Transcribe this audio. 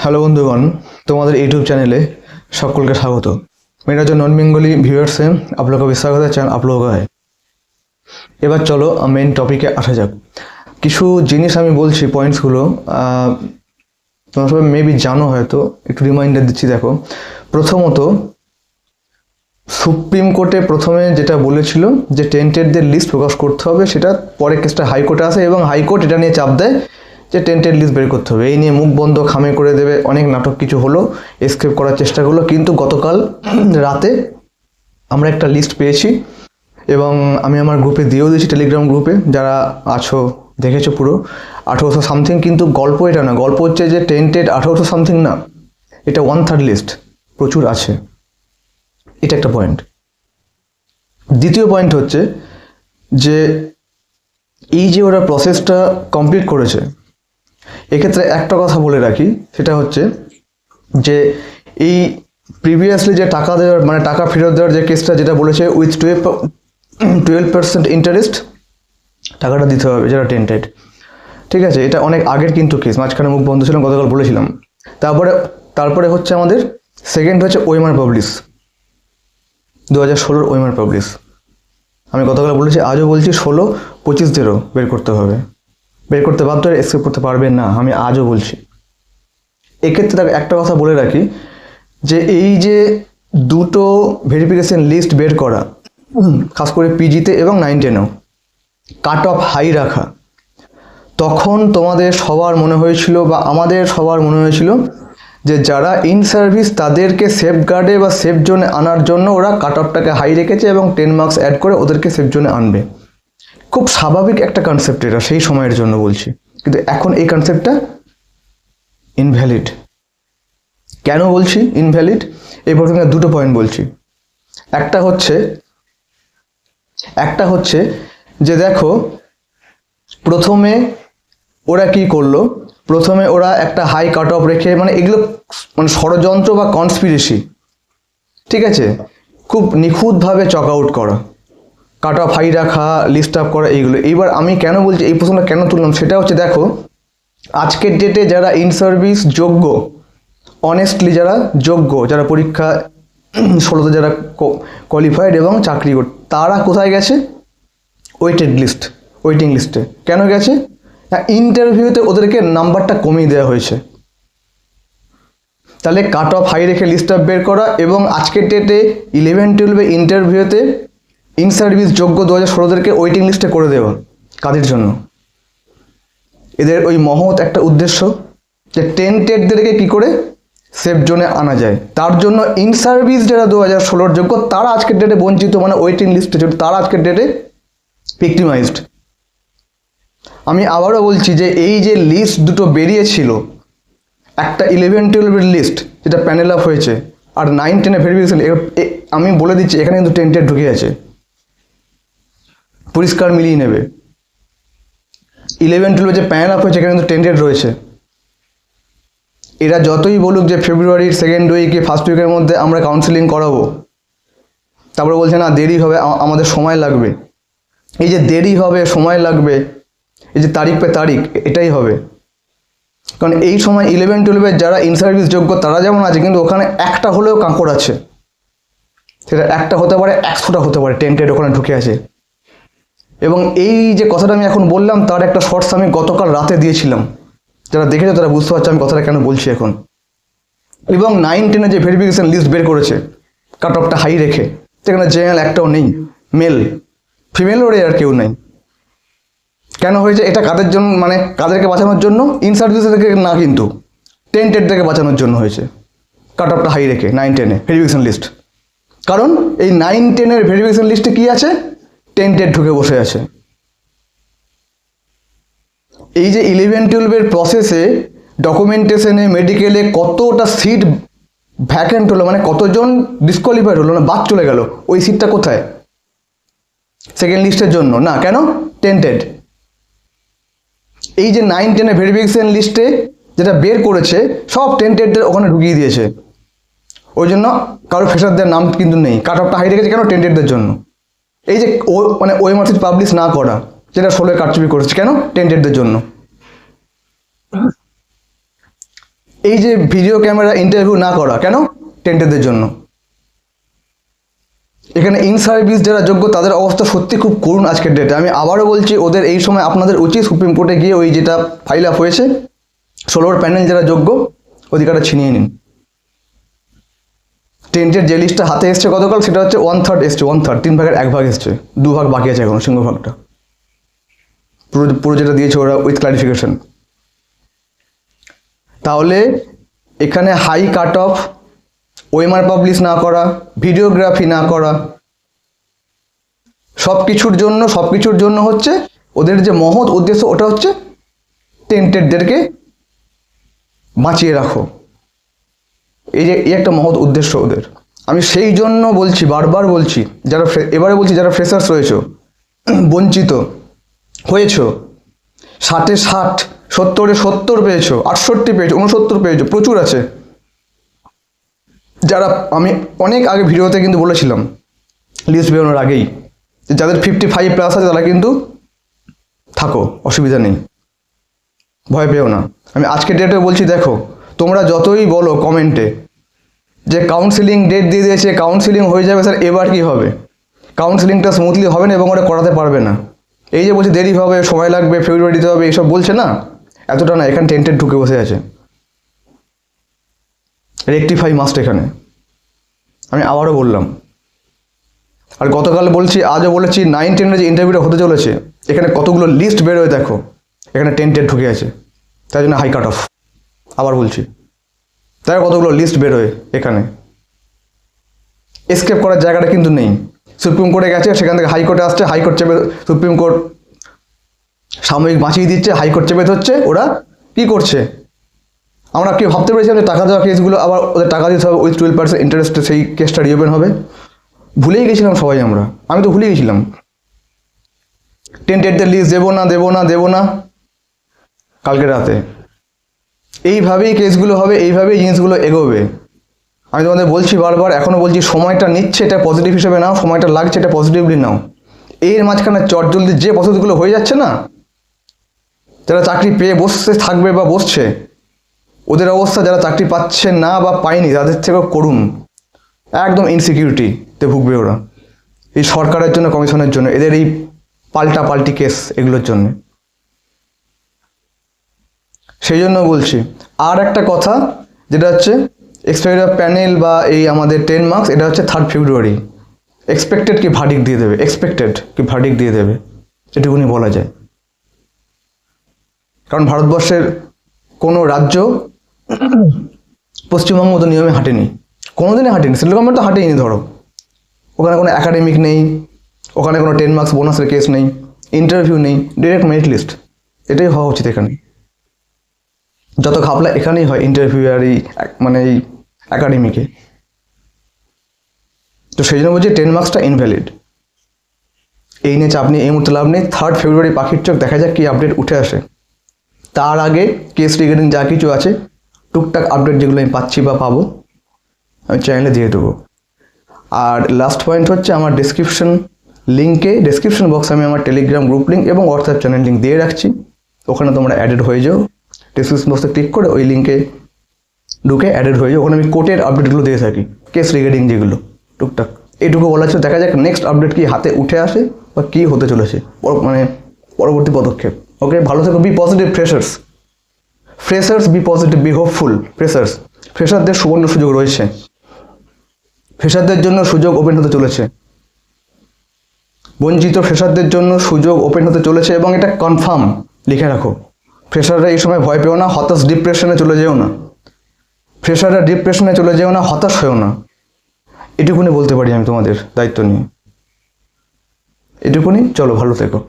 Hello বন্ধুগণ, তোমাদের YouTube চ্যানেলে সকলকে স্বাগত। मेरा जो नॉन बेंगली व्यूअर्स हैं आप लोगों का भी स्वागत है, चैनल आप लोगों का है। এবার চলো মেইন টপিকে আসা যাক। কিছু জিনিস আমি বলছি, পয়েন্টসগুলো তোমরা সবাই মেবি জানো, হয়তো একটু রিমাইন্ডার দিচ্ছি। দেখো, প্রথমত সুপ্রিম কোর্টে প্রথমে যেটা বলেছিল যে টেন্টেডদের লিস্ট প্রকাশ করতে হবে, সেটা পরে কেসটা হাইকোর্টে আসে এবং হাইকোর্ট এটা নিয়ে চাপ দেয় যে টেন্টেড লিস্ট বের করতে হবে। এই নিয়ে মুখ বন্ধ খামে করে দেবে, অনেক নাটক কিছু হলো, এসকেপ করার চেষ্টা করলো, কিন্তু গতকাল রাতে আমরা একটা লিস্ট পেয়েছি এবং আমি আমার গ্রুপে দিয়েও দিয়েছি, টেলিগ্রাম গ্রুপে যারা আছো দেখেছো পুরো 1800 সামথিং। কিন্তু গল্প এটা না, গল্প হচ্ছে যে টেন্টেড 1800 সামথিং না, এটা 1/3 লিস্ট, প্রচুর আছে। এটা একটা পয়েন্ট। দ্বিতীয় পয়েন্ট হচ্ছে যে এই যে ওরা প্রসেসটা কমপ্লিট করেছে, এক্ষেত্রে একটা কথা বলে রাখি, সেটা হচ্ছে যে এই প্রিভিয়াসলি যে টাকা দেওয়ার মানে টাকা ফেরত দেওয়ার যে কেসটা যেটা বলেছে উইথ 12% ইন্টারেস্ট টাকাটা দিতে হবে যারা টেন্টেড, ঠিক আছে? এটা অনেক আগের কিন্তু কেস, মাঝখানে মুখ বন্ধ ছিলাম, গতকাল বলেছিলাম। তারপরে হচ্ছে আমাদের সেকেন্ড হচ্ছে ওএমআর পাবলিশ, 2016 ওএমআর পাবলিশ। আমি গতকাল বলেছি, আজও বলছি, 16-25 বের করতে হবে, বের করতে বাধ্য, এসকেপ করতে পারবে না, আমি আজও বলছি। এক্ষেত্রে তাকে একটা কথা বলে রাখি যে এই যে দুটো ভেরিফিকেশন লিস্ট বের করা, খাস করে পিজিতে এবং 9-10-এও কাট অফ হাই রাখা, তখন তোমাদের সবার মনে হয়েছিল বা আমাদের সবার মনে হয়েছিল যে যারা ইন সার্ভিস তাদেরকে সেফ গার্ডে বা সেফ জোনে আনার জন্য ওরা কাট অফটাকে হাই রেখেছে এবং 10 মার্কস অ্যাড করে ওদেরকে সেফ জোনে আনবে। খুব স্বাভাবিক একটা কনসেপ্ট এটা, সেই সময়ের জন্য বলছি, কিন্তু এখন এই কনসেপ্টটা ইনভ্যালিড। কেন বলছি ইনভ্যালিড? এই প্রথমে দুটো পয়েন্ট বলছি। একটা হচ্ছে যে দেখো, প্রথমে ওরা কি করলো, প্রথমে ওরা একটা হাই কাট অফ রেখে, মানে এগুলো মানে ষড়যন্ত্র বা কনস্পিরেসি, ঠিক আছে, খুব নিখুঁতভাবে চক আউট করা, কাট অফ হাই রাখা, লিস্ট আপ করা, এইগুলো। এইবার আমি কেন বলছি, এই প্রশ্নটা কেন তুললাম, সেটা হচ্ছে দেখো, আজকের ডেটে যারা ইন সার্ভিস যোগ্য, অনেস্টলি যারা যোগ্য, যারা পরীক্ষা 16তে যারা কোয়ালিফাইড এবং চাকরি করে, তারা কোথায় গেছে? ওয়েটিং লিস্টে। কেন গেছে? ইন্টারভিউতে ওদেরকে নাম্বারটা কমিয়ে দেওয়া হয়েছে। তাহলে কাট অফ হাই রেখে লিস্ট আপ বের করা এবং আজকের ডেটে 11-12 ইন্টারভিউতে ইন সার্ভিস যোগ্য 2016দেরকে ওয়েটিং লিস্টে করে দেওয়া, কাদের জন্য? এদের ওই মহৎ একটা উদ্দেশ্য যে টেন্টেডদেরকে কি করে সেফ জোনে আনা যায়, তার জন্য ইন সার্ভিস যারা 2016 যোগ্য তারা আজকের ডেটে বঞ্চিত, মানে ওয়েটিং লিস্টে তারা আজকের ডেটে ভিক্টিমাইজড। আমি আবারও বলছি যে এই যে লিস্ট দুটো বেরিয়েছিল, একটা 11-12 লিস্ট যেটা প্যানেল আপ হয়েছে, আর 9-10 ভেরিফিকেশন, আমি বলে দিচ্ছি এখানে কিন্তু টেন্টেড ঢুকে আছে, পরিষ্কার মিলিয়ে নেবে। 11-12 যে প্যানেল আপ হয়েছে এখানে কিন্তু টেন্টেড রয়েছে। এরা যতই বলুক যে ফেব্রুয়ারির সেকেন্ড উইকে ফার্স্ট উইকের মধ্যে আমরা কাউন্সেলিং করাবো, তারপরে বলছে না দেরি হবে, আমাদের সময় লাগবে। এই যে দেরি হবে, সময় লাগবে, এই যে তারিখ পে তারিখ, এটাই হবে। কারণ এই সময় 11-12 যারা ইন সার্ভিস যোগ্য তারা যেমন আছে, কিন্তু ওখানে একটা হলেও কাঁকড় আছে, সেটা একটা হতে পারে, 100টা হতে পারে টেন্টেড ওখানে ঢুকে আছে। এবং এই যে কথাটা আমি এখন বললাম, তার একটা শর্টস আমি গতকাল রাতে দিয়েছিলাম, যারা দেখেছো তারা বুঝতে পারছে আমি কথাটা কেন বলছি এখন। এবং 9-10 যে ভেরিফিকেশন লিস্ট বের করেছে কাট অফটা হাই রেখে, সেখানে জেনারেল একটাও নেই, মেল ফিমেল ওরে আর কেউ নেই। কেন হয়েছে এটা? কাদের জন্য, মানে কাদেরকে বাঁচানোর জন্য? ইন সার্ভিসদেরকে না, কিন্তু টেন্টেডদেরকে বাঁচানোর জন্য হয়েছে কাট অফটা হাই রেখে 9-10 ভেরিফিকেশন লিস্ট। কারণ এই 9-10 ভেরিফিকেশন লিস্টে কি আছে? টেন্টেড ঢুকে বসে আছে। এই যে 11-12 প্রসেসে, ডকুমেন্টেশনে, মেডিকেলে কতটা সিট ভ্যাকেন্ট হলো, মানে কতজন ডিসকোয়ালিফাইড হলো, না বাদ চলে গেল, ওই সিটটা কোথায়? সেকেন্ড লিস্টের জন্য না, কেন? টেন্টেড। এই যে 9-10 ভেরিফিকেশন লিস্টে যেটা বের করেছে সব টেন্টেডদের ওখানে ঢুকিয়ে দিয়েছে, ওই জন্য কারো ফ্রেশারদের নাম কিন্তু নেই। কাট অফটা হাই রেখেছে কেন? টেন্টেডদের জন্য। এই যে মানে ওএমআর সিট পাবলিশ না করা, যেটা 16 কারচুপি করেছে, কেন? টেন্টেডদের জন্য। এই যে ভিডিও ক্যামেরা ইন্টারভিউ না করা কেন? টেন্টেডদের জন্য। এখানে ইন সার্ভিস যারা যোগ্য তাদের অবস্থা সত্যি খুব করুণ আজকের ডেটে। আমি আবারও বলছি, ওদের এই সময় আপনাদের উচিত সুপ্রিম কোর্টে গিয়ে ওই যেটা ফাইল আপ হয়েছে 16 প্যানেল যারা যোগ্য অধিকারটা ছিনিয়ে নিন। টেন্টের যে লিস্টটা হাতে এসছে গতকাল সেটা হচ্ছে 1/3 এসছে, 1/3, 3 ভাগের 1 ভাগ এসছে, 2 ভাগ বাকি আছে এখনো, সিংহভাগটা পুরো যেটা দিয়েছে ওরা উইথ ক্লারিফিকেশন। তাহলে এখানে high cut off, OMR publish না করা, ভিডিওগ্রাফি না করা, সব কিছুর জন্য হচ্ছে ওদের যে মহৎ উদ্দেশ্য, ওটা হচ্ছে টেন্টেডদেরকে বাঁচিয়ে রাখো। এই একটা মহৎ উদ্দেশ্য ওদের। আমি সেই জন্য বলছি, বারবার বলছি, যারা ফ্রেশার্স রয়েছে, বঞ্চিত হয়েছো, 60-এ 60, 70-এ 70 পেয়েছো, 68 পেয়েছো, 69 পেয়েছো, প্রচুর আছে। যারা আমি অনেক আগে ভিডিওতে কিন্তু বলেছিলাম লিস্ট বেরোনোর আগেই, যাদের 55+ আছে তারা কিন্তু থাকো, অসুবিধা নেই, ভয় পেও না। আমি আজকের ডেটে বলছি, দেখো তোমরা যতই বলো কমেন্টে যে কাউন্সিলিং ডেট দিয়ে দিয়েছে, কাউন্সিলিং হয়ে যাবে স্যার, এবার কি হবে? কাউন্সিলিংটা স্মুথলি হবে না এবং ওরা করাতে পারবে না। এই যে বলছে দেরি হবে, সময় লাগবে, ফেব্রুয়ারি দিতে হবে, এইসব বলছে না, এতটা না। এখানে টেন্টেড ঢুকে বসে আছে, রেকটিফাই মাস্ট এখানে। আমি আবারও বললাম, আর গতকাল বলছি, আজও বলেছি, 9-10 যে ইন্টারভিউটা হতে চলেছে, এখানে কতগুলো লিস্ট বেরোয় দেখো, এখানে টেন্টেড ঢুকে আছে, তাই জন্য হাই কাট অফ। আবার বলছি, তাই কতগুলো লিস্ট বেরোয় এখানে, এসকেপ করার জায়গাটা কিন্তু নেই। সুপ্রিম কোর্টে গেছে, সেখান থেকে হাইকোর্টে আসছে, হাইকোর্ট চেপে, সুপ্রিম কোর্ট সাময়িক বাঁচিয়ে দিচ্ছে, হাইকোর্ট চেপে ধরছে। ওরা কি করছে? আমরা কি ভাবতে পেরেছিলাম যে টাকা দেওয়া কেসগুলো আবার ওদের টাকা দিতে হবে উইথ 12% ইন্টারেস্টে, সেই কেসটা রিওপেন হবে? ভুলেই গেছিলাম সবাই আমরা, আমি তো ভুলে গেছিলাম। টেন্টেডদের লিস্ট দেবো না কালকে রাতে। এইভাবেই কেসগুলো হবে, এইভাবেই জিনিসগুলো এগোবে। আমি তোমাদের বলছি বারবার, এখনও বলছি, সময়টা নিচ্ছে এটা পজিটিভ হিসেবে নাও, সময়টা লাগছে এটা পজিটিভলি নাও। এর মাঝখানে চটজলদি যে প্রসেসগুলো হয়ে যাচ্ছে না, যারা চাকরি পেয়ে বসে থাকবে বা বসছে, ওদের অবস্থা যারা চাকরি পাচ্ছে না বা পায়নি তাদের থেকেও করুন। একদম ইনসিকিউরিটিতে ভুগবে ওরা, এই সরকারের জন্য, কমিশনের জন্য, এদের এই পাল্টি কেস, এগুলোর জন্য। সেই জন্য বলছি। আর একটা কথা, যেটা হচ্ছে এক্সপায়ারি অফ প্যানেল বা এই আমাদের 10 মার্কস, এটা হচ্ছে 3 ফেব্রুয়ারি। এক্সপেক্টেড কি ভার্ডিক্ট দিয়ে দেবে, এটুকুনি বলা যায়। কারণ ভারতবর্ষের কোনো রাজ্য পশ্চিমবঙ্গ মতো নিয়মে হাঁটেনি, কোনোদিনই হাঁটেনি। সেন্ট্রাল গভর্নমেন্ট তো হাঁটেনি। ধরো ওখানে কোনো একাডেমিক নেই, ওখানে কোনো 10 মার্কস বোনাসের কেস নেই, ইন্টারভিউ নেই, ডিরেক্ট মেরিট লিস্ট। এটাই হওয়া উচিত এখানে। যত ঘাপলা এখানেই হয় ইন্টারভিউ আর এই মানে এই একাডেমিকে। তো সেই জন্য বলছি 10 মার্কসটা ইনভ্যালিড। এই নিয়ে চাপ নিয়ে এই মুহূর্তে লাভ নেই। 3 ফেব্রুয়ারি পাখির চোখ, দেখা যাক কী আপডেট উঠে আসে। তার আগে কেস রিগার্ডিং যা কিছু আছে, টুকটাক আপডেট যেগুলো আমি পাচ্ছি বা পাবো, আমি চ্যানেলে দিয়ে দেবো। আর লাস্ট পয়েন্ট হচ্ছে, আমার ডেসক্রিপশন বক্সে আমি আমার টেলিগ্রাম গ্রুপ লিঙ্ক এবং হোয়াটসঅ্যাপ চ্যানেল লিঙ্ক দিয়ে রাখছি। ওখানে তোমরা অ্যাডেড হয়ে যাও। ডেসক্রিপশন বক্সে ক্লিক করে ওই লিঙ্কে ঢুকে অ্যাডেড হয়ে যাও। ওখানে আমি কোর্টের আপডেটগুলো দিয়ে থাকি, কেস রিগার্ডিং যেগুলো টুকটাক। এইটুকু বলা ছিল, দেখা যাক নেক্সট আপডেট কি হাতে উঠে আসে বা কী হতে চলেছে, মানে পরবর্তী পদক্ষেপ। ওকে, ভালো থেকো। Be positive freshers, be positive, be hopeful. ফ্রেশারদের সুবর্ণ সুযোগ রয়েছে, ফ্রেশারদের জন্য সুযোগ ওপেন হতে চলেছে, বঞ্চিত ফ্রেশারদের জন্য সুযোগ ওপেন হতে চলেছে, এবং এটা কনফার্ম, লিখে রাখো। ফ্রেশাররা এই সময় ভয় পেও না, ডিপ্রেশনে চলে যেও না, হতাশ হয়েও না। এটুকুনি বলতে পারি আমি তোমাদের দায়িত্ব নিয়ে, এটুকুনি। চলো, ভালো থেকো।